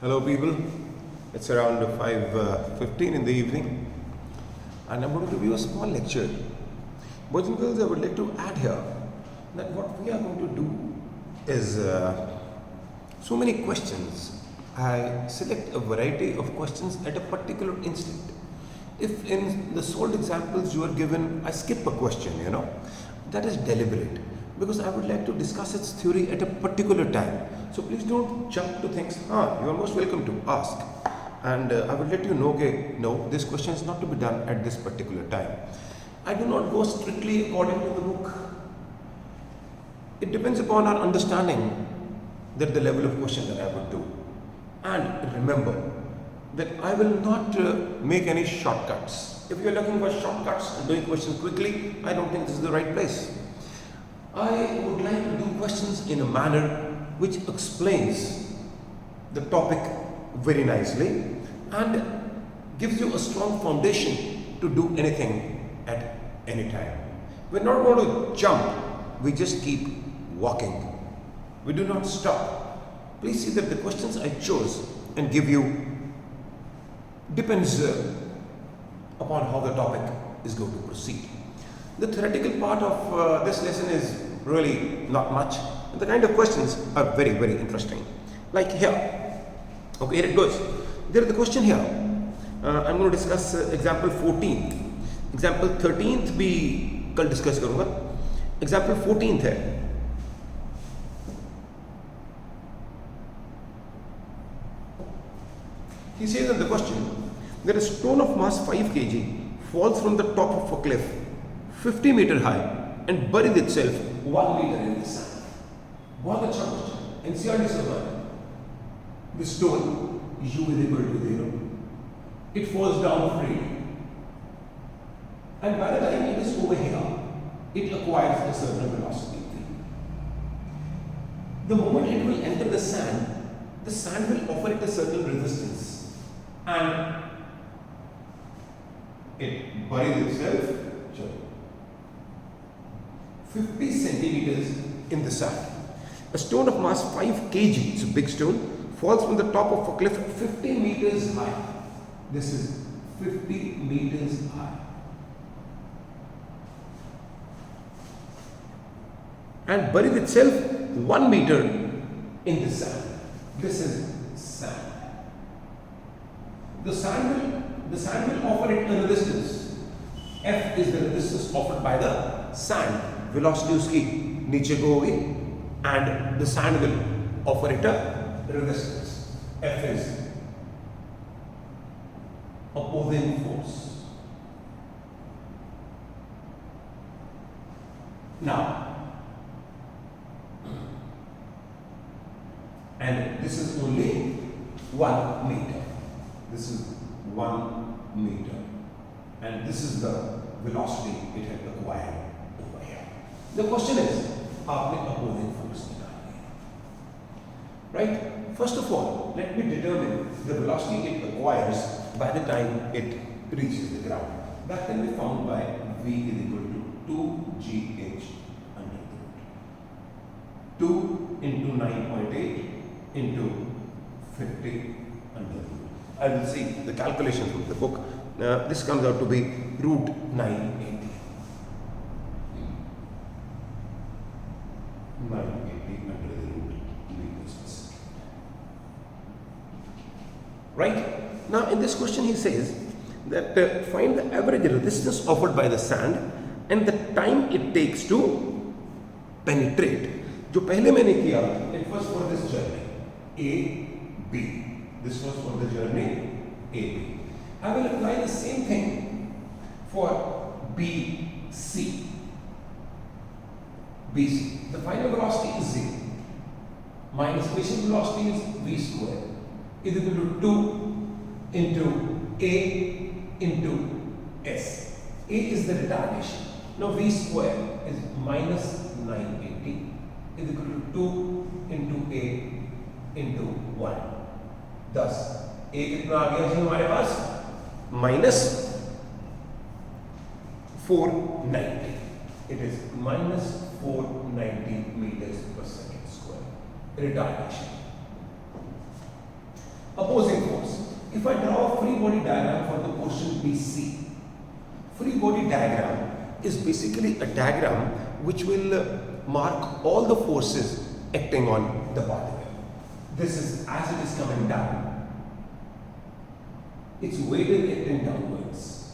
Hello people, it's around 5:15 in the evening and I'm going to give you a small lecture. Boys and girls, I would like to add here that what we are going to do is so many questions. I select a variety of questions at a particular instant. If in the solved examples you are given, I skip a question, that is deliberate because I would like to discuss its theory at a particular time. So please don't jump to things. You are most welcome to ask. And I will let you know, okay, no, this question is not to be done at this particular time. I do not go strictly according to the book. It depends upon our understanding that the level of question that I would do. And remember that I will not make any shortcuts. If you are looking for shortcuts and doing questions quickly, I don't think this is the right place. I would like to do questions in a manner which explains the topic very nicely and gives you a strong foundation to do anything at any time. We're not going to jump, we just keep walking. We do not stop. Please see that the questions I chose and give you depends upon how the topic is going to proceed. The theoretical part of this lesson is really not much. The kind of questions are very, very interesting. Like here. Okay, here it goes. There is the question here. I'm going to discuss example 14th. Example 13th भी कल discuss करूँगा. Example 14th है. He says in the question that a stone of mass 5 kg falls from the top of a cliff 50 meter high and buried itself 1 meter in the sand. बहुत अच्छा question. NCERT से बना. The stone u is equal to 0. It falls down freely. And by the time it is over here, it acquires a certain velocity. The moment it will enter the sand will offer it a certain resistance. And it buries itself 50 centimeters in the sand. A stone of mass 5 kg, it's a big stone, falls from the top of a cliff 50 meters high. This is 50 meters high. And buried itself 1 meter in the sand. This is sand. The sand will offer it a resistance. F is the resistance offered by the sand. Velocity uski niche go hogi and the sand will offer it a resistance. F is opposing force. Now, and this is only 1 meter. This is 1 meter. And this is the velocity it had acquired over here. The question is, आपने opposing force निकालनी है. Right? First of all, let me determine the velocity it acquires by the time it reaches the ground. That can be found by V is equal to 2gh under the root. 2 into 9.8 into 50 under the root. I will see the calculation from the book. This comes out to be root 980. 980 under the root meters per second. Right? Now in this question he says that find the average resistance offered by the sand and the time it takes to penetrate. जो पहले मैंने किया, it was for this journey A, B. This was for the journey A, B. I will apply the same thing for B, C. B, C. The final velocity is 0. My initial velocity is V square is equal to 2 into A into S. A is the retardation. Now V square is minus 980 is equal to 2 into A into 1. Thus, A कितना आ गया जी हमारे पास? Minus 490. It is minus 490 meters per second square. Retardation. opposing force. If I draw a free body diagram for the portion BC, free body diagram is basically a diagram which will mark all the forces acting on the particle. This is as it is coming down. It's weighted acting downwards.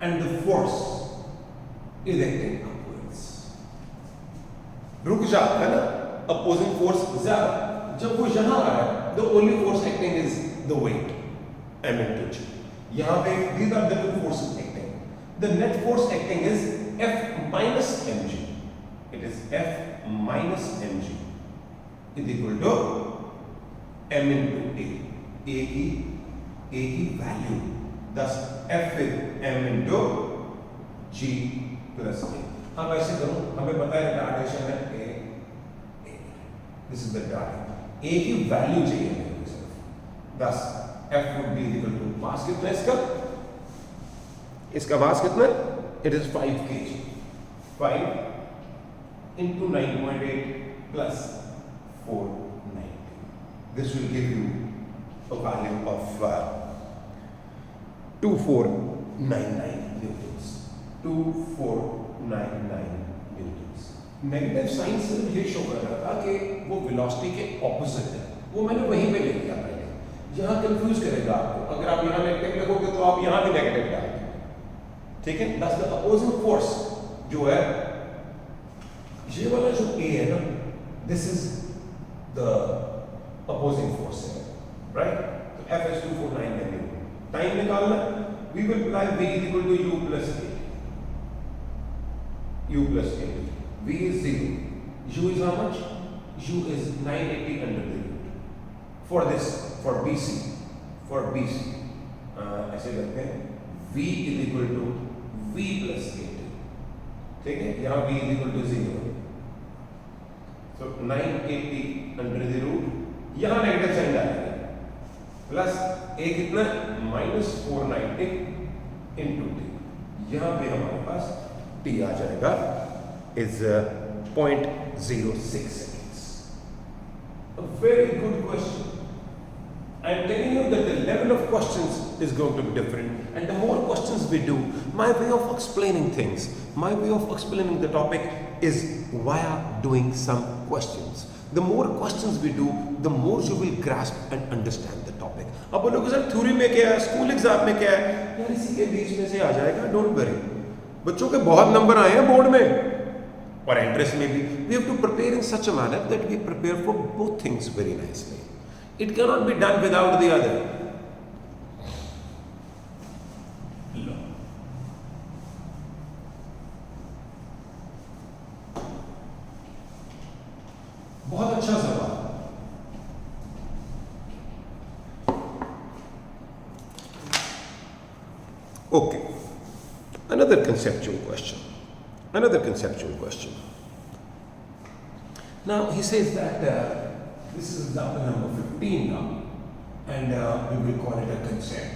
And the force is acting upwards. रुक जाता है ना, opposing force ज़्यादा. जब वो यहाँ आ रहा है, the only force acting is the weight, m into g. यहाँ पे these are the two forces acting. The net force acting is F minus mg. It is F minus mg is equal to m into a. A की value. Thus F is m into g plus a. अब ऐसे करूँ, हमें पता है direction है a. This is the direction. A की value चाहिए मेरे को. Thus F would be equal to mass कितना इसका? इसका mass कितना? It is 5 kg. 5 into 9.8 plus 490. This will give you a value of 2499 newtons. 2499 newtons. Negative sign सिर्फ ये शो कर रहा था कि वो वेलोसिटी के ऑपोजिट है. वो मैंने वहीं पे ले लिया पहले. यहाँ कंफ्यूज करेगा आपको. अगर आप यहाँ नेगेटिव लगोगे तो आप यहाँ भी नेगेटिव डालेंगे. ठीक है? That's the opposing force जो है, ये वाला जो A है ना, this is the opposing force है, right? तो F is 2499 newton. Time निकालना, we will apply V is equal to U plus A. U plus A. V is 0. U is how much? U is 980 under the root. For this, for BC, ऐसे करते हैं. V is equal to V plus 8. ठीक है? यहाँ V is equal to 0. So 980 under the root. यहाँ negative sign डालेंगे. Plus A कितना? Minus 490 into T. यहाँ पे हमारे पास T आ जाएगा is 0.06 seconds. A very good question. I am telling you that the level of questions is going to be different, and the more questions we do, my way of explaining things, my way of explaining the topic is via doing some questions. The more questions we do, the more you will grasp and understand the topic. अब बोलोगे sir theory में क्या है, school exam में क्या है, यार इसी के बीच में से आ जाएगा. Don't worry. बच्चों के बहुत नंबर आए हैं बोर्ड में और एंट्रेंस में भी. We have to prepare in such a manner that we prepare for both things very nicely. It cannot be done without the other. बहुत अच्छा सवाल. Okay. Another conceptual question. Now he says that this is example number 15 now, and we will call it a concept.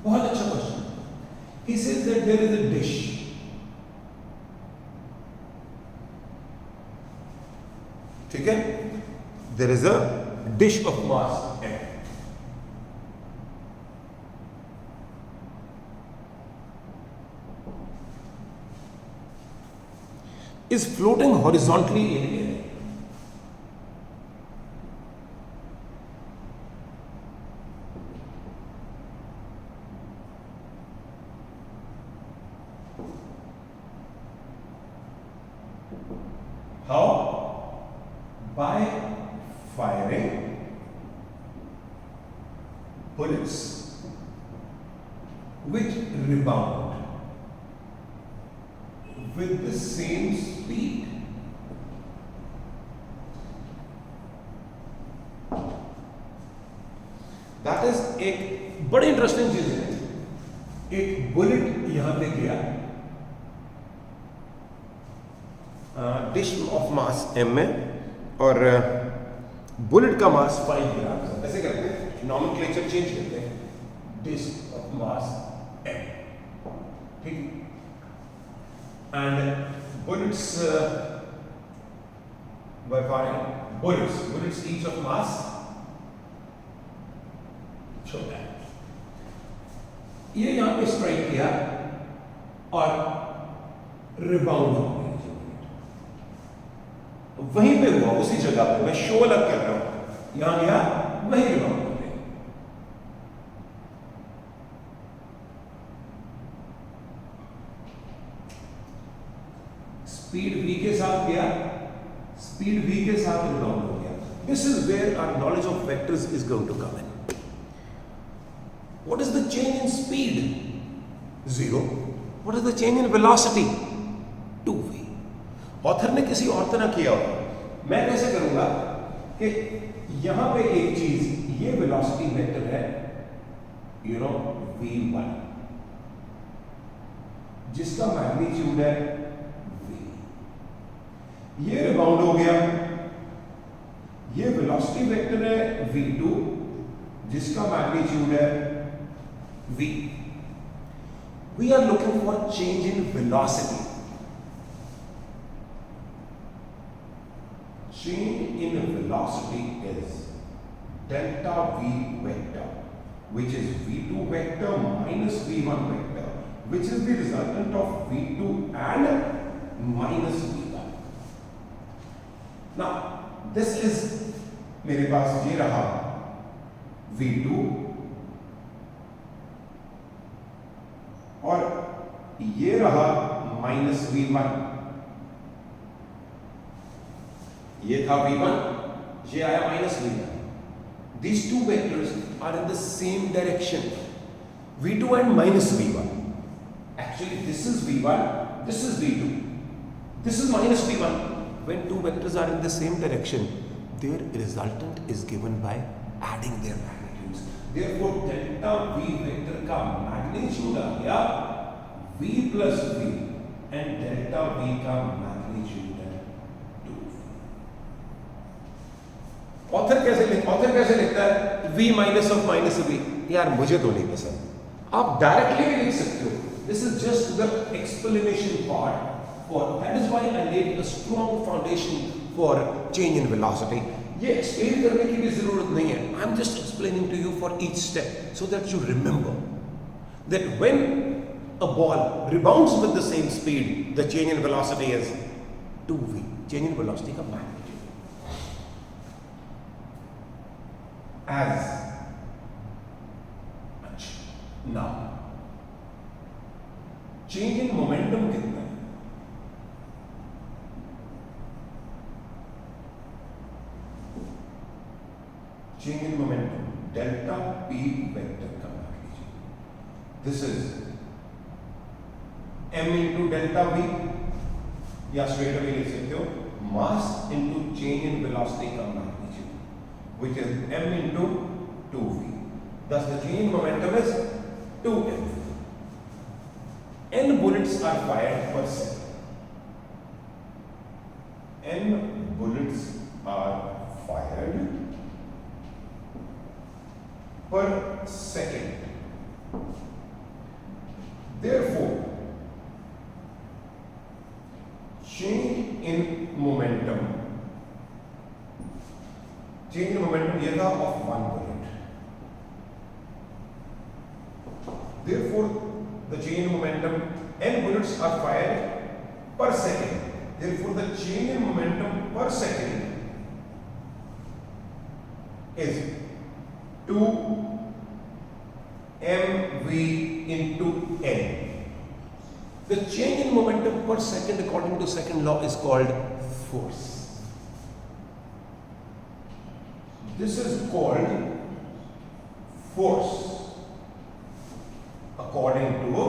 बहुत अच्छा question. He says that there is a dish. ठीक है? There is a dish of mass m. Is floating horizontally in air. How? By firing bullets which rebound with the same speed. That is एक बड़ी interesting चीज है. एक bullet यहां पे गया, डिश ऑफ मास m में, और बुलेट का मास 5 ग्राम. ऐसे करते हैं, नॉमेनक्लेचर चेंज करते हैं. Dish of mass m. ठीक. And bullets by firing bullets. Bullets each of mass छोटा है. ये यहां पे स्ट्राइक किया और रिबाउंड हो गया. वहीं पे हुआ, उसी जगह पे. मैं शो अलग कर रहा हूं. यहां गया, वहीं रिबाउंड हो गया. स्पीड v के साथ गया, स्पीड v के साथ रिबाउंड हो गया. This is where our knowledge of vectors is going to come in. What is the change in speed? 0. What is the change in velocity? 2v. Author ने किसी और तरह किया होगा. मैं कैसे करूंगा कि यहां पे एक चीज, ये वेलोसिटी वेक्टर है, v1, जिसका मैग्नीट्यूड है v. ये रिबाउंड हो गया. ये वेलोसिटी वेक्टर है v2, जिसका मैग्नीट्यूड है v. We are looking for change in velocity. Change in velocity is delta v vector, which is v2 vector minus v1 vector, which is the resultant of v2 and minus v1. Now, this is मेरे पास ये रहा v2 और ये रहा minus v1. ये था v1, ये आया minus v1. These two vectors are in the same direction, v2 and minus v1. Actually, this is v1, this is v2, this is minus v1. When two vectors are in the same direction, their resultant is given by adding their magnitudes. Therefore, delta v vector का magnitude आ गया v plus v, and delta v का magnitude है 2v. Author कैसे लिखता है v minus of minus v? यार मुझे तो नहीं पसंद. आप डायरेक्टली भी लिख सकते हो. This is just the explanation part. That is why I laid a strong foundation for change in velocity. ये explain करने की भी जरूरत नहीं है. I am just explaining to you for each step so that you remember that when a ball rebounds with the same speed, the change in velocity is 2v. Change in velocity का magnitude. As now, change in momentum कितना है? Change in momentum, delta p vector का magnitude. This is m into delta v, या straight away लिख सकते हो mass into change in velocity का magnitude, which is m into 2v. Thus the change in momentum is 2m. N bullets are fired per second. N bullets are fired per second. Therefore, change in momentum ये था of one bullet. Therefore, the change in momentum, n bullets are fired per second. Therefore, the change in momentum per second is 2 mv into n. The change in momentum per second according to second law is called force. This is called force according to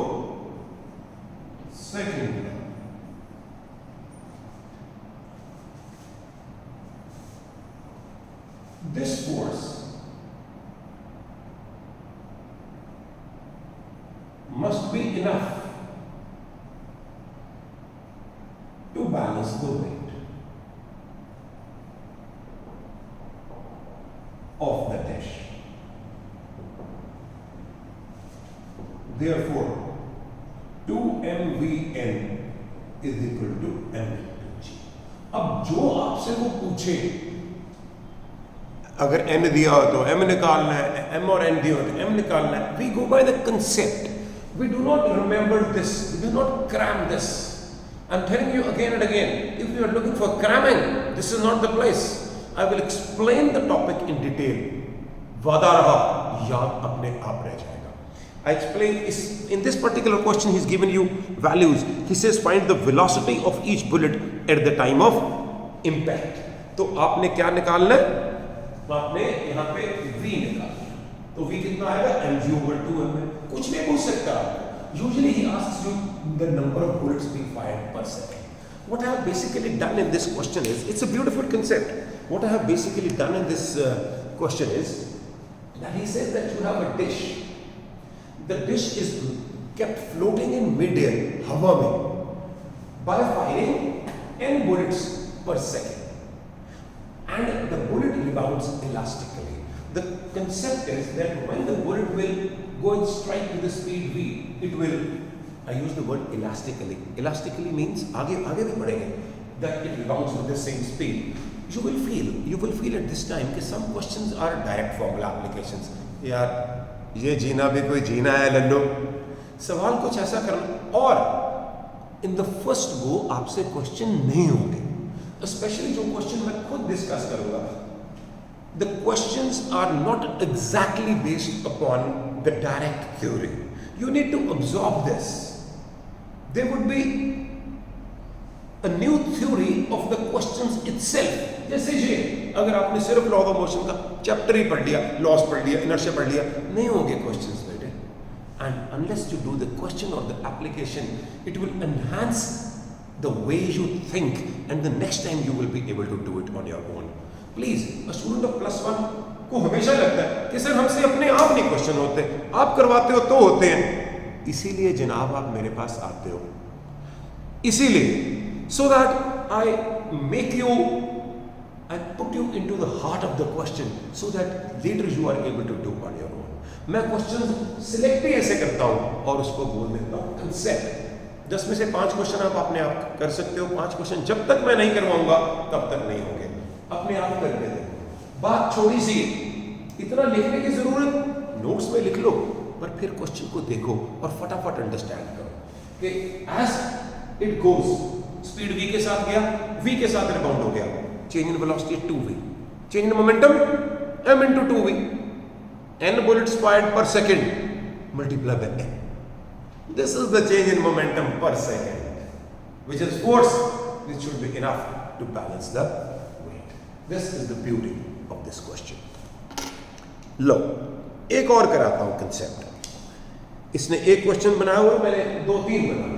second law. This force must be enough to balance the weight of the dish. Therefore, 2mvn is equal to m into g. अब जो आपसे आपसे वो पूछे, अगर n दिया हो तो m निकालना है, m और n दिया हो तो m निकालना है, we go by the concept, we do not remember this, we do not cram this. I'm telling you again and again, if you are looking for cramming, this is not the place. I will explain the topic in detail. वादा रहा, याद अपने आप रह जाएगा. I explain in this particular question he's given you values. He says find the velocity of each bullet at the time of impact. तो आपने क्या निकालना है? आपने यहाँ पे v निकालना. तो v कितना आएगा? mg/2m. कुछ भी पूछ सकता है. Usually he asks you the number of bullets being fired per second. What I have basically done in this question is, it's a beautiful concept. What I have basically done in this question is that he says that you have a dish. The dish is kept floating in mid-air, हवा में, by firing n bullets per second, and the bullet rebounds elastically. The concept is that when the bullet will go and strike with the speed v, it will, I use the word elastically. Elastically means आगे भी बढ़ेंगे, that it rebounds with the same speed. You will feel at this time that some questions are direct formula applications. यार ये जीना भी कोई जीना है लल्लू, सवाल कुछ ऐसा करना, और इन द फर्स्ट गो आपसे क्वेश्चन नहीं होंगे, स्पेशली जो क्वेश्चन मैं खुद डिस्कस करूंगा. The questions are not exactly based upon the direct theory. You need to absorb this. There would be a new theory of the questions itself. जैसे ये अगर आपने सिर्फ लॉ ऑफ मोशन का चैप्टर ही पढ़ लिया, लॉस पढ़ लिया, इनर्शिया पढ़ लिया, नहीं होंगे क्वेश्चंस बेटे. And unless you do the question or the application, it will enhance the way you think, and the next time you will be able to do it on your own. Please, a student of +1 को हमेशा लगता है कि sir हमसे अपने आप नहीं question होते, आप करवाते हो तो होते हैं. इसीलिए जनाब आप मेरे पास आते हो, इसीलिए so that I make you, I put you into the heart of the question so that later you are able to do on your own. मैं क्वेश्चन सिलेक्ट ही ऐसे करता हूँ और उसको बोल देता हूँ कंसेप्ट. 10 में से 5 क्वेश्चन आप अपने आप कर सकते हो. 5 क्वेश्चन जब तक मैं नहीं करवाऊंगा तब तक नहीं होंगे, अपने आप करके देखो. बात छोटी सी, इतना लिखने की जरूरत, नोट्स में लिख लो, पर फिर क्वेश्चन को देखो और फटाफट अंडरस्टैंड करो कि as it goes, speed v के साथ गया, v के साथ रिबाउंड हो गया, change in velocity 2v, change in momentum m into 2v, n bullets fired per second multiplied by n. This is the change in momentum per second, which is force, which should be enough to balance the weight. This is the beauty of this question. लो एक और कराता हूं concept. इसने एक question बनाया हुआ, मैंने 2-3 बनाए.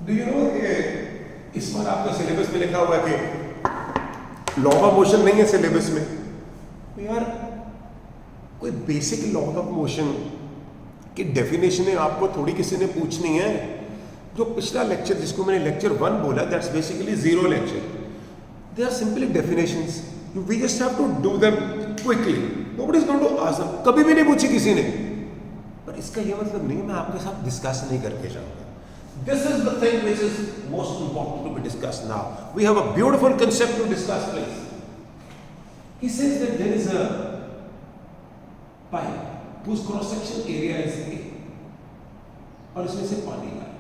Do you know कि इस बार आपका सिलेबस में लिखा हुआ है कि लॉ ऑफ मोशन नहीं है सिलेबस में. तो यार कोई बेसिक लॉ ऑफ मोशन की डेफिनेशन आपको थोड़ी किसी ने पूछनी है. जो पिछला लेक्चर जिसको मैंने लेक्चर 1 बोला, that's basically 0 lecture. They are simply definitions, we just have to do them quickly. Nobody is going to ask them. कभी भी नहीं पूछी किसी ने, पर इसका ये मतलब नहीं मैं आपके साथ डिस्कस नहीं करके जाऊंगा. This is the thing which is most important to be discussed now. We have a beautiful concept to discuss, please. He says that there is a pipe whose cross section area is A, और इसमें से पानी आ रहा है.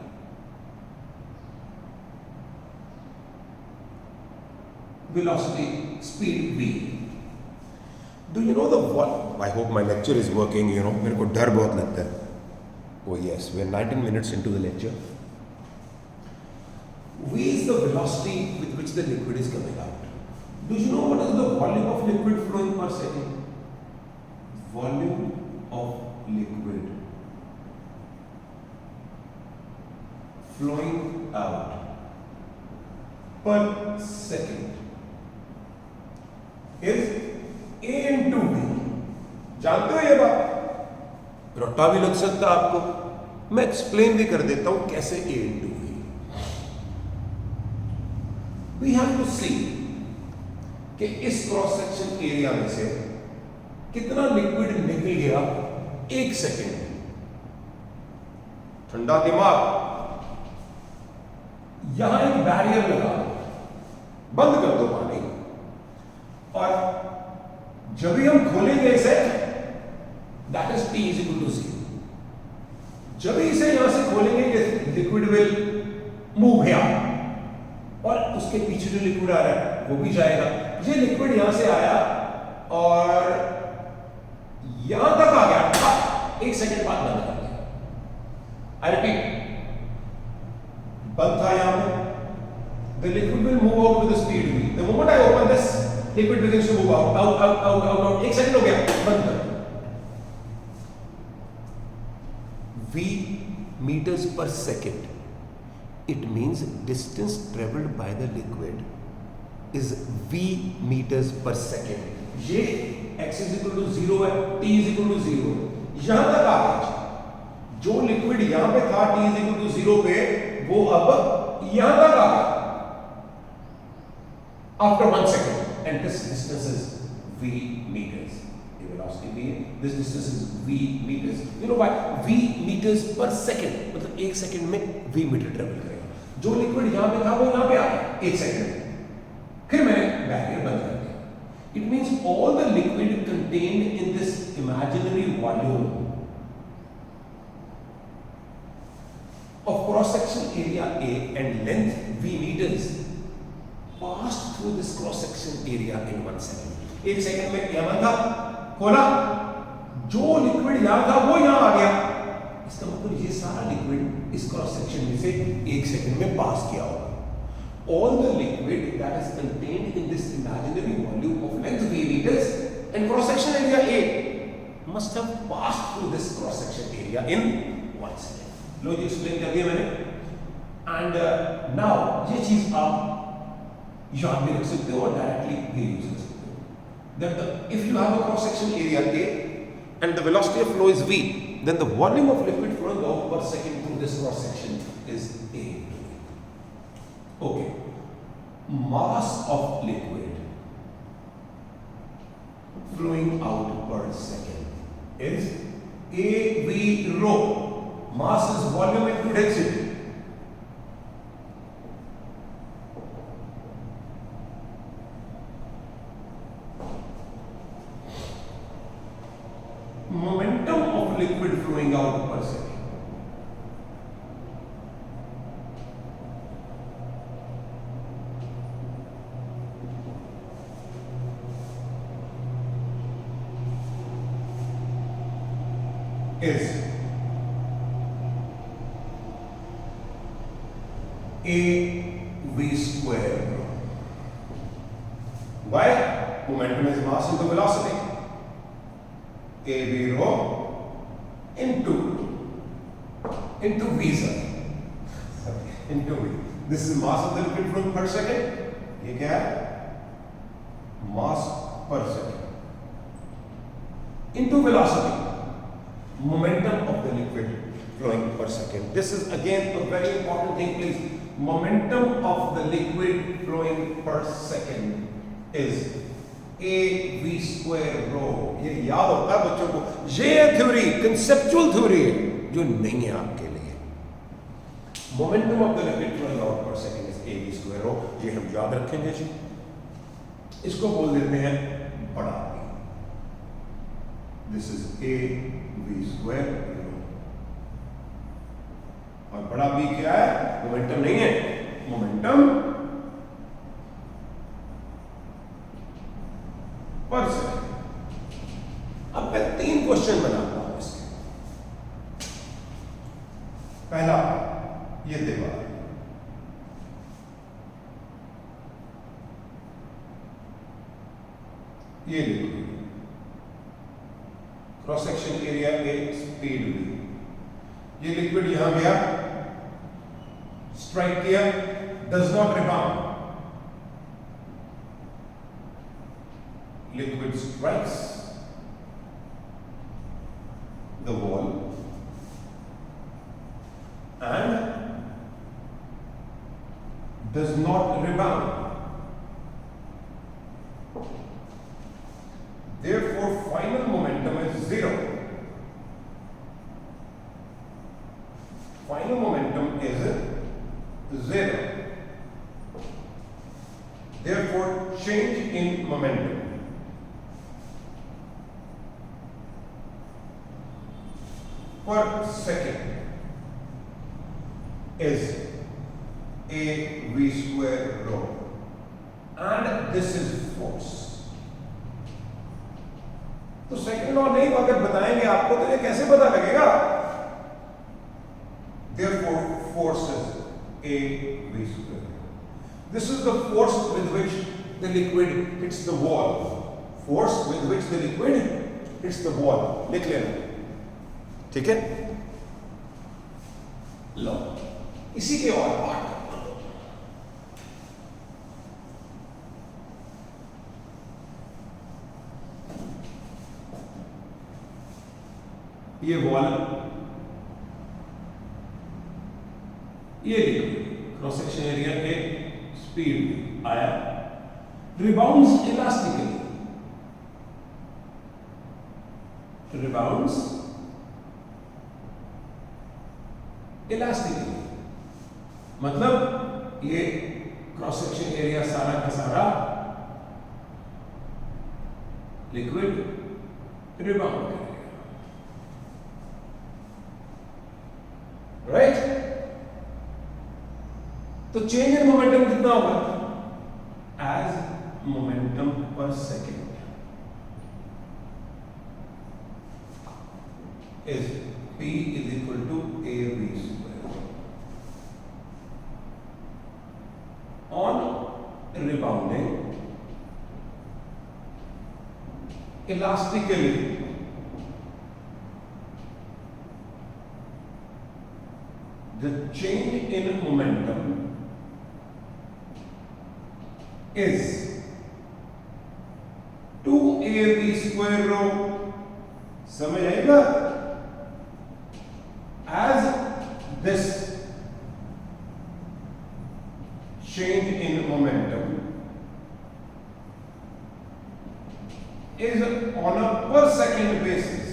Velocity, speed v. Do you know the what? I hope my lecture is working. You know, मेरे को डर बहुत लगता है. Oh yes, we are 19 minutes into the lecture. V is the velocity with which the liquid is coming out. Do you know what is the volume of liquid flowing per second? Volume of liquid flowing out per second is A into V. जानते हो ये बात? रट्टा भी लग सकता है आपको. मैं एक्सप्लेन भी कर देता हूं कैसे A into V. We have to see कि इस क्रॉस सेक्शन एरिया में से कितना लिक्विड निकल गया 1 सेकेंड में। ठंडा दिमाग, यहां एक बैरियर लगा दो, बंद कर दो पानी, और जब भी हम खोलेंगे इसे, that is T is equal to 0। जब भी इसे यहां से खोलेंगे, लिक्विड विल मूव हियर, और उसके पीछे जो लिक्विड आ रहा है वो भी जाएगा। ये लिक्विड यहां से आया और यहां तक आ गया, 1 सेकेंड बाद बंद कर दिया। आई रिपीट, बंद था यहां पे, the liquid will move out with the speed v. The moment I open this, liquid begins to move out. 1 second हो गया, बंद कर। V meters per second. It means distance traveled by the liquid is V meters per second. ये x is equal to 0 है, t is equal to 0, यहां तक आ गया। जो लिक्विड यहां पे था t is equal to 0 पे, वो अब यहां तक आ गया after 1 second, and this distance is v meters. The velocity v, this distance is v meters. You know why? v meters per second, मतलब 1 सेकंड में v मीटर ट्रेवल करेगा। जो लिक्विड यहां पे था वो यहां पे आ गया 1 सेकंड में, फिर मैंने बैरियर बंद कर दिया। It means all the liquid contained in this imaginary volume of cross-section area A and length v meters passed through this cross-section area in 1 second. 1 second में यहां था, खोला, जो लिक्विड यहां था वो यहां आ गया। इसका मतलब ये सारा लिक्विड इस क्रॉस सेक्शन में से 1 सेकंड में पास किया होगा। All the liquid that is contained in this imaginary volume of length v meters and cross-section area A must have passed through this cross-section area in 1 second. लो जी explain कर दिया मैंने। And now ये चीज आप याद भी रख सकते हो और डायरेक्टली भी यूज कर सकते हो। That if you have a cross-section area A and the velocity of flow is v, then the volume of liquid flowing out per second through this cross-section is A. Okay. Mass of liquid flowing out per second is AV rho. Mass is volume into density. Momentum of liquid flowing out per second is AV square. Why? Momentum is mass into velocity. AV rho into V, sir. Into V. This is mass of the liquid flowing per second. ये क्या है? Mass per second. Into velocity. Momentum of the liquid flowing per second. This is again a very important thing, please. Momentum of the liquid flowing per second is AV square rho. ये याद होता है बच्चों को। ये theory conceptual theory है जो नहीं है आपके लिए। Momentum of the liquid flowing out per second is AV square rho. ये हम याद रखेंगे जी। इसको बोल देते हैं बड़ा V. This is AV square rho. और बड़ा V क्या है? मोमेंटम नहीं है, मोमेंटम पर सेकंड। अब मैं 3 क्वेश्चन बनाता हूं इसके। पहला, ये दीवार, ये liquid, cross section area A, speed v, ये लिक्विड यहां गया, स्ट्राइक किया, does not rebound, liquid strikes the wall and does not rebound. change in momentum per second is a v square rho, and this is force. तो second law नहीं अगर बताएंगे आपको तो ये कैसे पता लगेगा? Therefore, force is a v square. This is the force with which the liquid hits the wall. Force with which the liquid hits the wall. लिख लेना, ठीक है? लो, इसी के और पार्ट ये वॉल, ये क्रॉस सेक्शन एरिया के स्पीड आया, रिबाउंड्स इलास्टिकली, रिबाउंड्स इलास्टिकली मतलब ये क्रॉस सेक्शन एरिया सारा का सारा लिक्विड रिबाउंड करेगा, राइट? तो चेंज इन मोमेंटम कितना होगा? एज मोमेंटम पर second is P is equal to AV square. On rebounding, elastically, the change in momentum is 2AV square rho. समझ आएगा? As this change in momentum is on a per second basis,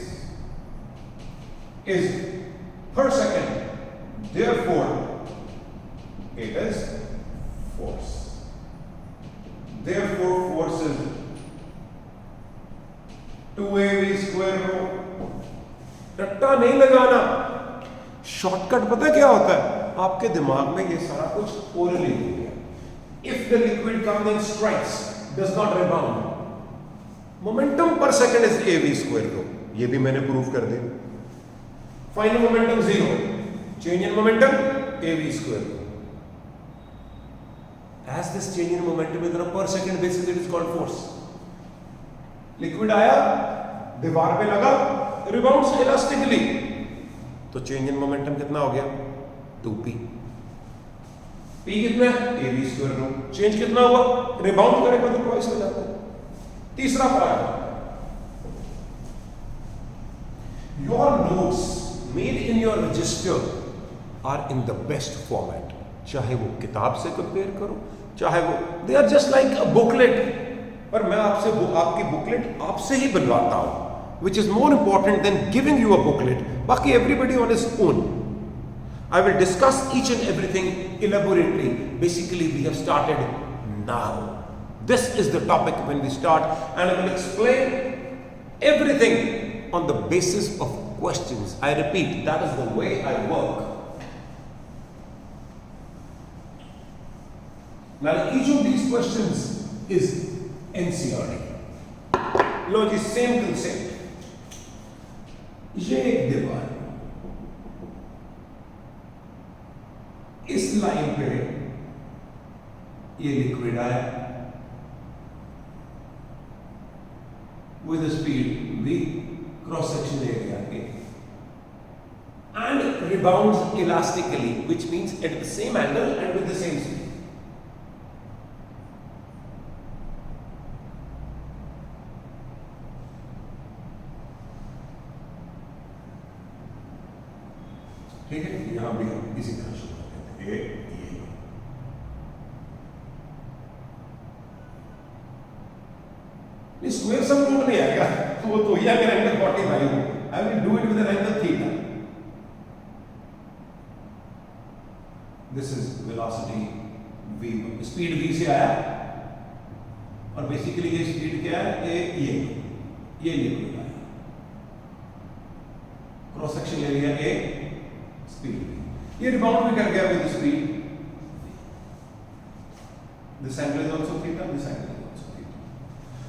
is per second, therefore it is force. Therefore force is 2AV square rho. रट्टा नहीं लगाना, shortcut पता क्या होता है? आपके दिमाग में ये सारा कुछ ओरली हो गया. If the liquid comes in strikes does not rebound, momentum per second is AV square rho. ये भी मैंने प्रूव कर दिया. Final momentum 0, change in momentum AV square rho. As this change in momentum is on a per second basis, it is called force. Liquid आया, दीवार पे लगा, rebounds elastically, तो चेंज इन मोमेंटम कितना हो गया? 2p. p कितना है? AV स्क्वायर रो. चेंज कितना हुआ? रिबाउंड करेगा तो ट्वाइस हो जाता है. तीसरा part, your notes made in your register are in the best format. चाहे वो किताब से कंपेयर करो, चाहे वो they are just like a booklet. पर मैं आपसे आपकी बुकलेट आपसे ही बनवाता हूं, which is more important than giving you a booklet. Baki everybody on his own. I will discuss each and everything elaborately. Basically, we have started now. This is the topic when we start, and I will explain everything on the basis of questions. I repeat, that is the way I work. Now, each of these questions is NCERT. Logic, same concept. ये एक दीवार, इस line पे ये liquid आया with a speed v, cross section area a, and rebounds elastically, which means at the same angle and with the same speed. ठीक है, यहां भी हम इसी तरह शुरू करते हैं. ये स्क्वायर सब रूट नहीं आएगा, तो वो तो या अगर एंगल 45 हो, I will do it with an angle theta. This is velocity v, speed v से आया, और बेसिकली ये स्पीड क्या है, ये लिया क्रॉस सेक्शन ले लिया ए, स्पीड ये रिबाउंड भी कर गया with speed. This angle is also theta, this angle is also theta.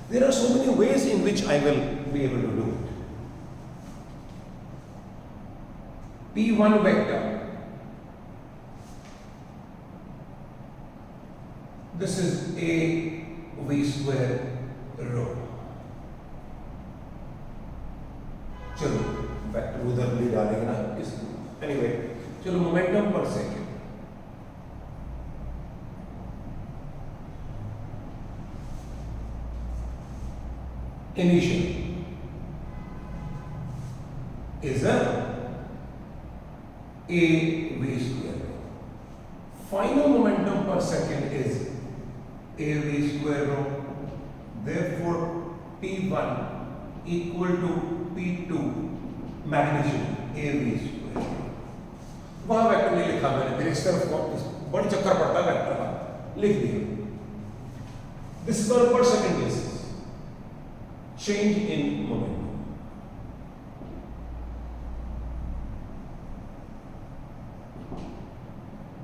There are so many ways in which I will be able to do it. P1 vector. This is a v square rho. चलो vector उधर भी डालेंगे ना किसी. Anyway, चलो momentum पर second. Initial is a v square. Final momentum per second is a v square rho. Therefore, P1 equal to P2 magnitude a v square. वहां vector नहीं लिखा मैंने, मेरे इस तरफ बड़ी चक्कर पड़ता है वेक्टर का, लिख दिया. This is on per second basis. Change in momentum.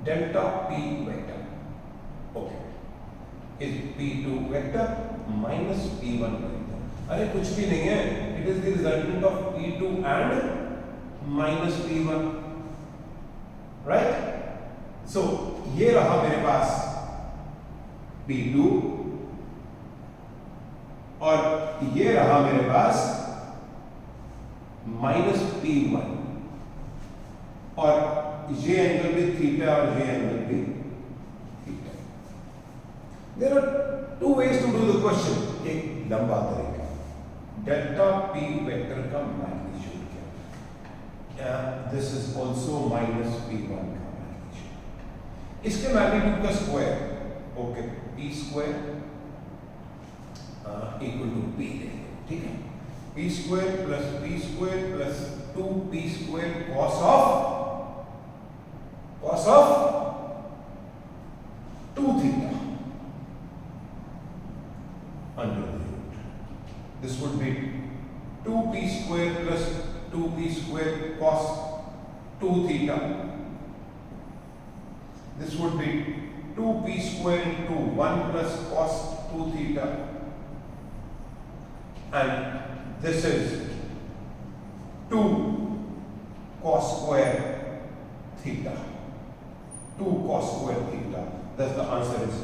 Delta P vector, okay, is P2 vector minus P1 vector. अरे कुछ भी नहीं है, it is the resultant of P2 and minus P1, right? So ये रहा मेरे पास P2 और ये रहा मेरे पास माइनस P1 और ये एंगल भी थीटा और ये एंगल भी theta. There are two ways to do the question. एक लंबा तरीका, डेल्टा P वेक्टर का मैग्नीट्यूड क्या है, this is also minus P1 का मैग्नीट्यूड. इसके मैग्नीट्यूड का square, okay, P square equal to P, ठीक है. P square plus 2P square cos of 2 theta under the root. This would be 2P square plus 2P square cos 2 theta. This would be 2P square into 1 plus cos 2 theta. And this is 2 cos square theta. 2 cos square theta. Thus the answer is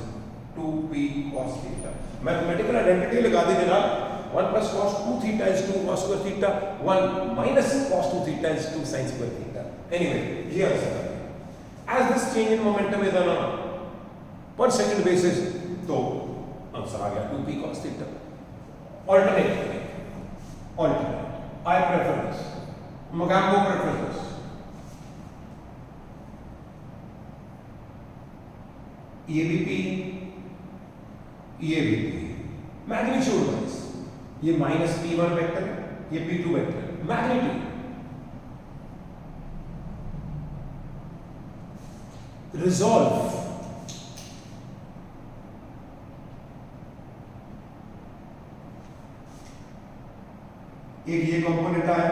2p cos theta. Mathematical identity लगा देंगे ना. 1 plus cos 2 theta is 2 cos square theta. 1 minus cos 2 theta is 2 sin square theta. Anyway, ये answer है. As this change in momentum is on a per second basis, तो answer आ गया 2p cos theta. Alternate. I prefer this. Mogambo prefers this. ये भी P, ये भी P. Magnitude wise ये minus P1 vector है, ये P2 वेक्टर है. मैग्नीट्यूड रिजॉल्व एक ये कंपोनेंट आया,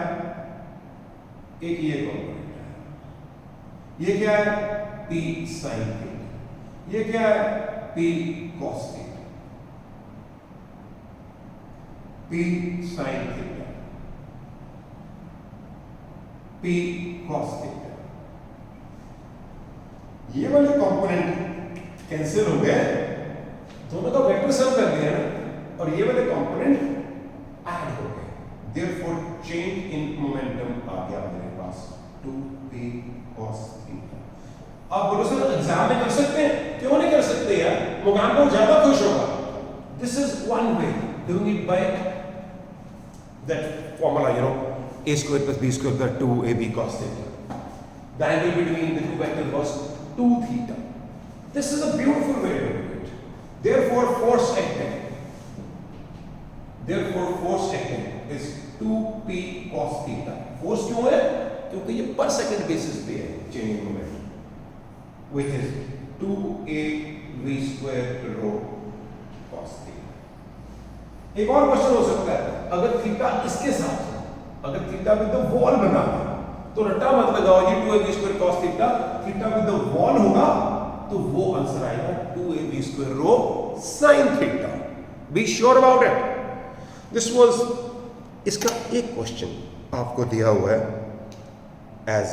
एक ये कंपोनेंट आया. ये क्या है, P sin थीटा. ये क्या है, P cos theta. P sin theta, P cos theta. ये वाले कंपोनेंट कैंसिल हो गए, दोनों का वेक्टर सम कर दिया ना, और ये वाले कंपोनेंट ऐड हो गए. Therefore, change in momentum आ गया मेरे पास 2p cos theta. आप बोलो सर एग्जाम में कर सकते हैं, क्यों नहीं कर सकते यार, मोगाम्बो ज्यादा खुश होगा. This is one way doing it by that formula, you know, a square plus b square plus 2ab cos theta. The angle between the two vectors was 2 theta. This is a beautiful way to do it. Therefore, force acting is 2p cos theta. Force क्यों है? क्योंकि ये पर second basis पे है change in momentum, which is 2a v square rho cos theta. एक और question हो सकता है, अगर थीटा इसके साथ हो, अगर थीटा विद द वॉल बना है तो रट्टा मत लगाओ ये 2ab square cos theta, theta with the wall होगा तो वो आंसर आएगा 2ab स्क्वायर रो sin theta. Be sure about it. This was, इसका एक क्वेश्चन आपको दिया हुआ है एज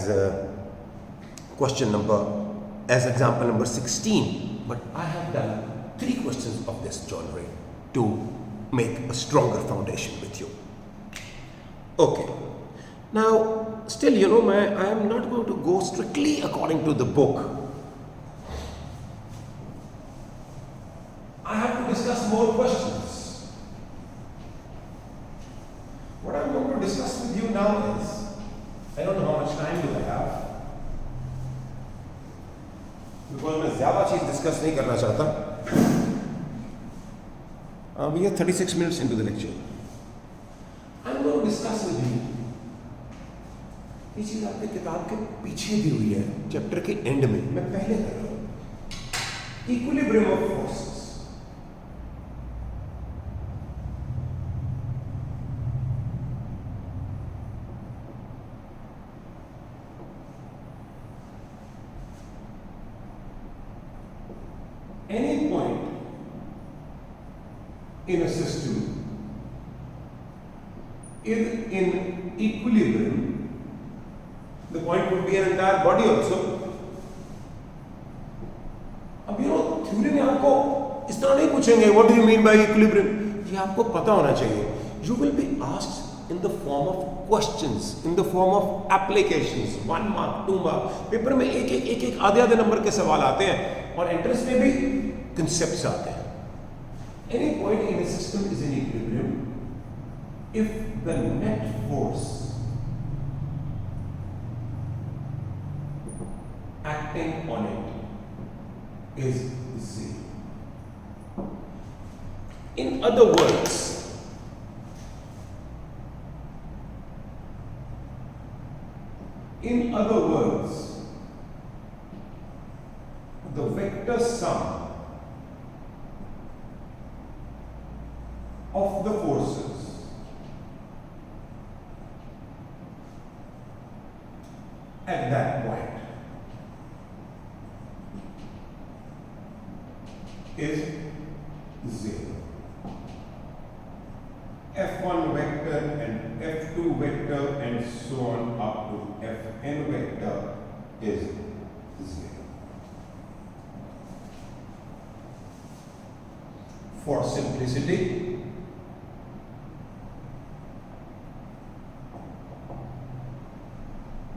question number, as example number 16, but I have done 3 questions of this genre to make a stronger foundation with you. Okay, now still, you know, I am not going to go strictly according to the book. I have to discuss more questions. What I'm going to discuss with you now is, I don't know how much time do I have, because मैं ज़्यादा चीज़ discuss नहीं करना चाहता। We are 36 minutes into the lecture. I'm going to discuss with you, ये चीज़ आपके किताब के पीछे दी हुई है, चैप्टर के एंड में, मैं पहले कर रहा हूँ, equilibrium of forces. Any point in a system is in equilibrium, the point would be an entire body also. अब थ्योरी में आपको इस तरह नहीं पूछेंगे what do you mean by equilibrium, ये आपको पता होना चाहिए। You will be asked in the form of questions, in the form of applications, 1 mark 2 mark, paper में एक आधे नंबर के सवाल आते हैं और एंट्रेंस में भी कंसेप्ट्स आते हैं। Any point in a system is in equilibrium if the net force acting on it is zero. In other words, the vector sum of the forces at that point is zero. F1 vector and F2 vector and so on up to Fn vector is zero. For simplicity,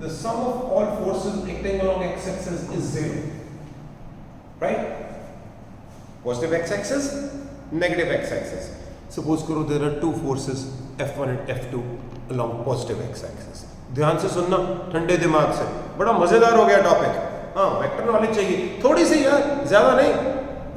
the sum of all forces acting along x-axis is zero, right? Positive x-axis, negative x-axis. Suppose करो there are 2 forces F1 and F2 along positive x-axis. ध्यान से सुनना, ठंडे दिमाग से, बड़ा मजेदार हो गया टॉपिक। हाँ, वेक्टर नॉलेज चाहिए थोड़ी सी यार, ज्यादा नहीं।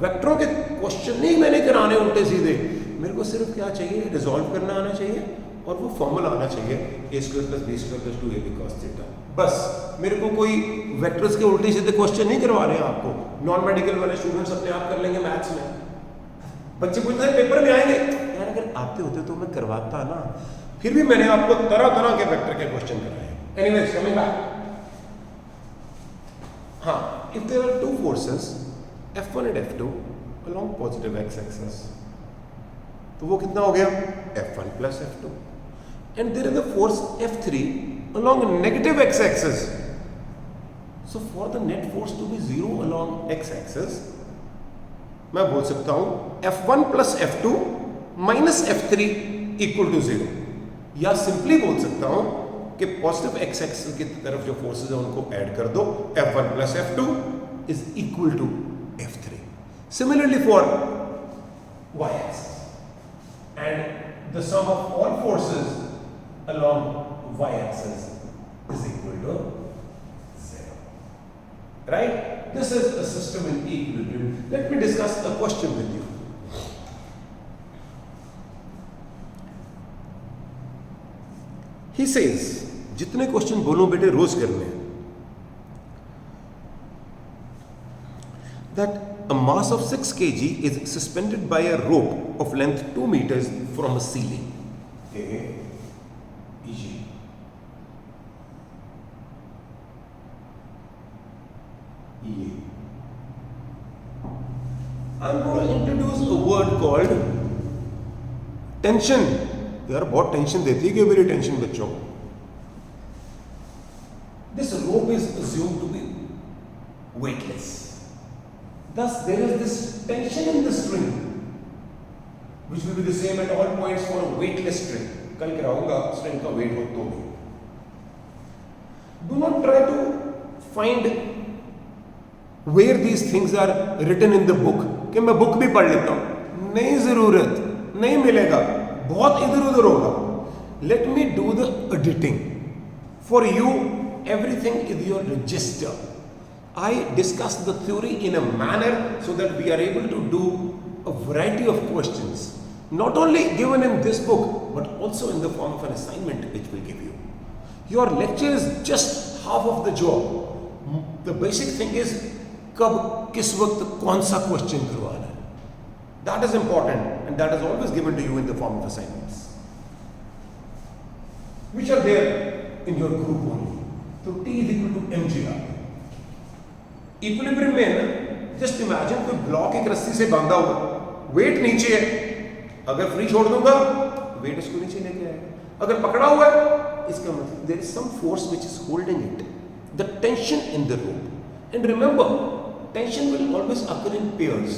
वेक्टरों के क्वेश्चन नहीं मैंने कराने उल्टे सीधे, मेरे को सिर्फ क्या चाहिए, रिजॉल्व करना आना चाहिए और वो फॉर्मूला आना चाहिए a square plus b square plus 2ab cos theta. बस, मेरे को कोई वेक्टर्स के उल्टे सीधे क्वेश्चन नहीं करवा रहे हैं आपको। नॉन मेडिकल वाले स्टूडेंट्स अपने आप कर लेंगे मैथ्स में। बच्चे पूछते हैं पेपर में आएंगे, यार अगर आते होते तो मैं करवाता ना। फिर भी मैंने आपको तरह तरह के वेक्टर के क्वेश्चन कराए। एनीवेज, कमिंग बैक, हाँ, if there are 2 forces F1 and F2 along positive x-axis, तो वो कितना हो गया, F1 plus F2, and there is a force F3 along negative x-axis. So for the net force to be zero along x-axis, मैं बोल सकता हूं F1 plus F2 minus F3 equal to 0, या सिंपली बोल सकता हूं कि पॉजिटिव x-axis की तरफ जो फोर्सेस है उनको ऐड कर दो, F1 plus F2 is equal to F3. Similarly for y-axis, and the sum of all forces along y-axis is equal to 0. Right? This is a system in equilibrium. Let me discuss a question with you. He says, जितने question बोलो बेटे रोज करने हैं। that a mass of 6 kg is suspended by a rope of length 2 meters from a ceiling. I'm going to introduce a word called tension. यार बहुत tension देती है कि मेरी टेंशन बच्चों. This rope is assumed to be weightless. Thus, there is this tension in the string, which will be the same at all points for a weightless string. कल कराऊंगा string का weight हो तो भी. Do not try to find where these things are written in the book. कि मैं book भी पढ़ लेता हूँ, नहीं जरूरत, नहीं मिलेगा, बहुत इधर उधर होगा. Let me do the editing for you. Everything is your register. I discuss the theory in a manner so that we are able to do a variety of questions, not only given in this book but also in the form of an assignment which we give you. Your lecture is just half of the job. The basic thing is कब किस वक्त कौन सा question करवाना है. That is important and that is always given to you in the form of assignments, which are there in your group only. So T is equal to mgr. Equilibrium में ना, just imagine कोई block एक रस्सी से बांधा हुआ, wait नीचे है, अगर फ्री छोड़ दूंगा वेट इसको नीचे लेके आएगा. अगर पकड़ा हुआ है इसका मतलब there is some force which is holding it, the tension in the rope. And remember, tension will always occur in pairs.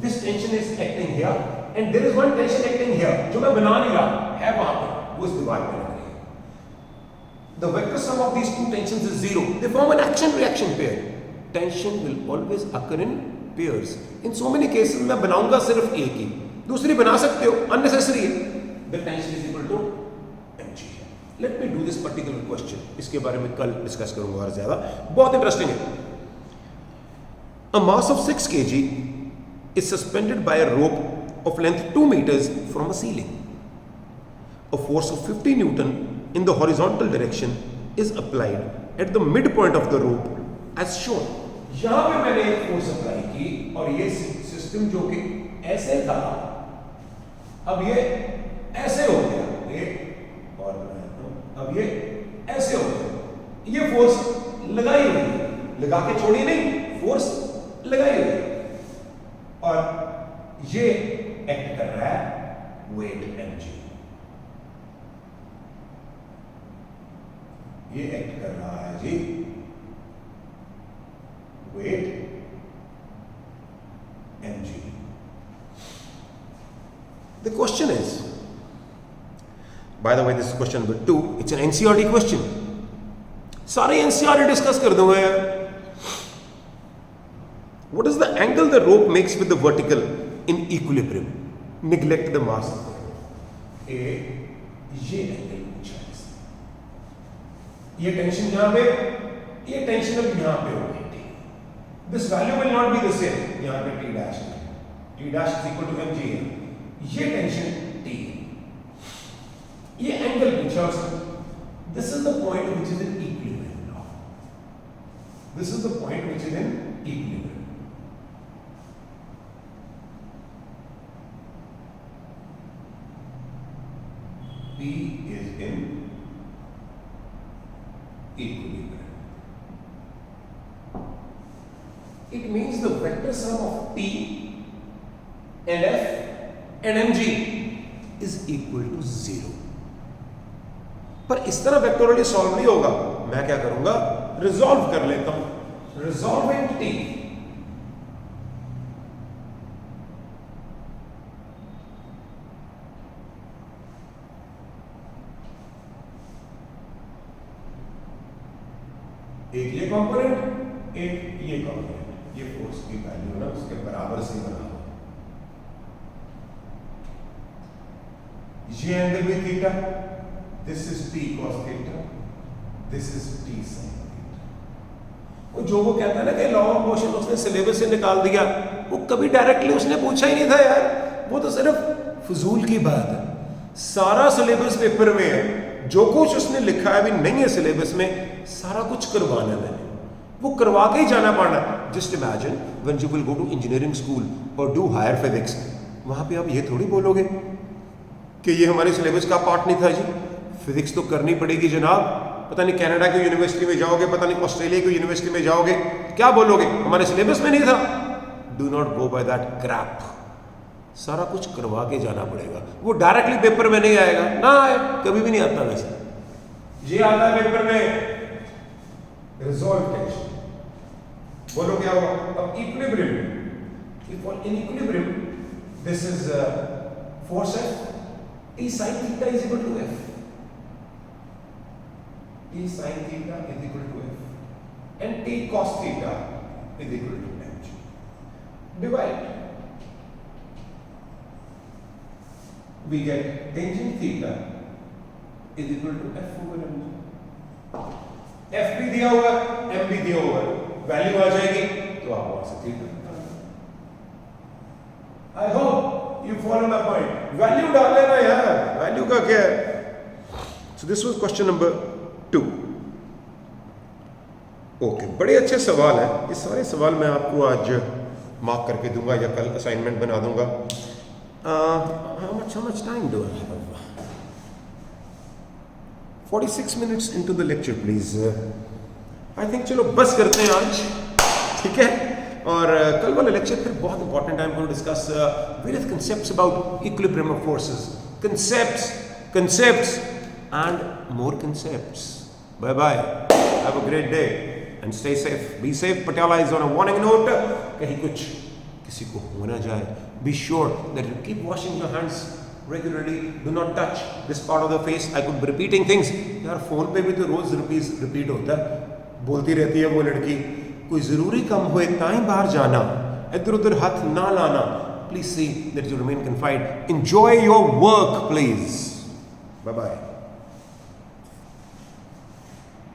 This tension is acting here and there is one tension acting here जो मैं बना नहीं रहा है वहां पर, वो इस दीवार पे लग रही है. The vector sum of these two tensions is 0. They form an action reaction pair. Tension will always occur in pairs. In so many cases मैं बनाऊंगा सिर्फ एक ही, दूसरी बना सकते हो, unnecessary है. The tension is equal to mg. Let me do this particular question. इसके बारे में कल डिस्कस करूंगा और ज्यादा, बहुत इंटरेस्टिंग है. A mass of 6 kg is suspended by a rope of length 2 meters from a ceiling. A force of 50 Newton in the horizontal direction is applied at the midpoint of the rope as shown. यहाँ पे मैंने एक force apply की और ये system जो कि ऐसे था, अब ये ऐसे हो गया, ये और अब ये ऐसे हो गया. ये फोर्स लगाई हुई है, लगा के छोड़ी नहीं, फोर्स लगाई हुई है और ये एक्ट कर रहा है वेट mg. ये एक्ट कर रहा है जी wait mg. The question is, by the way, this is question number 2. It's an NCERT question. सारे NCERT डिस्कस कर दूंगा यार. What is the angle the rope makes with the vertical in equilibrium? Neglect the mass. ये angle पूछा है. ये tension यहाँ पे, ये टेंशन अब यहाँ पे होगी. This value will not be the same. यहाँ पे T dash है. T dash is equal to mg है. ये टेंशन T. ये एंगल पूछा उसने. This is the point which is in equilibrium now. This is the point which is in equilibrium. P is in equilibrium. It means the vector sum of T and F and mg is equal to 0. पर इस तरह वेक्टोरली solve नहीं होगा. मैं क्या करूंगा, resolve कर लेता हूं. रिजॉल्विंग T, एक ये कंपोनेंट, एक ये कंपोनेंट, ये फोर्स की वैल्यू ना उसके बराबर से बना हो. ये एंगल भी theta, this is T cos theta, this is T sin theta. वो जो वो कहता है ना कि लॉ ऑफ मोशन उसने सिलेबस से निकाल दिया, वो कभी डायरेक्टली उसने पूछा ही नहीं था यार. वो तो सिर्फ फजूल की बात है. सारा सिलेबस पेपर में है, जो कुछ उसने लिखा है भी नहीं है सिलेबस में, सारा कुछ करवाना है मैंने. वो करवा के ही जाना पड़ना है। Just imagine when you will go to engineering school और डू हायर फिजिक्स, वहां पे आप ये थोड़ी बोलोगे कि ये हमारे सिलेबस का पार्ट नहीं था जी, फिजिक्स तो करनी पड़ेगी जनाब। पता नहीं कनाडा की यूनिवर्सिटी में जाओगे, पता नहीं ऑस्ट्रेलिया की यूनिवर्सिटी में जाओगे, क्या बोलोगे, हमारे सिलेबस में नहीं था। Do not go by that Krebs, सारा कुछ करवा के जाना पड़ेगा। वो डायरेक्टली पेपर में नहीं आएगा, ना आए, कभी भी नहीं आता। वैसे ये आता है पेपर में रिजॉल्व टेंशन, बोलो क्या हुआ। अब equilibrium, in equilibrium this is force है, T sin theta is equal to F. T sin theta is equal to F. And T cos theta is equal to H. Divide. We get tangent theta is equal to F over mg. F भी दिया हुआ, M भी दिया हुआ, value आ जाएगी तो आप वहां से theta. I hope you follow my point. Value डाल लेना यार, वैल्यू का क्या है। So this was question number 2. Okay, बड़े अच्छे सवाल हैं। ये सारे सवाल मैं आपको आज मार्क करके दूंगा या कल असाइनमेंट बना दूंगा। How much time do I have? 46 minutes into the lecture, please. I think चलो बस करते हैं आज, ठीक है। और कल वाला लेक्चर फिर बहुत इंपॉर्टेंट है। I'm going to discuss various concepts about equilibrium of forces, concepts and more concepts. Bye bye, have a great day and stay safe, be safe. Patiala is on a warning note, कहीं कुछ किसी को हो ना जाए। Be sure that you keep washing your hands regularly, do not touch this part of the face. I could be repeating things यार, phone पे भी तो रोज रिपीट होता है, बोलती रहती है वो लड़की। कोई जरूरी काम होए ताई बाहर जाना, इधर उधर हाथ ना लाना। Please see that you remain confined, enjoy your work please. Bye bye.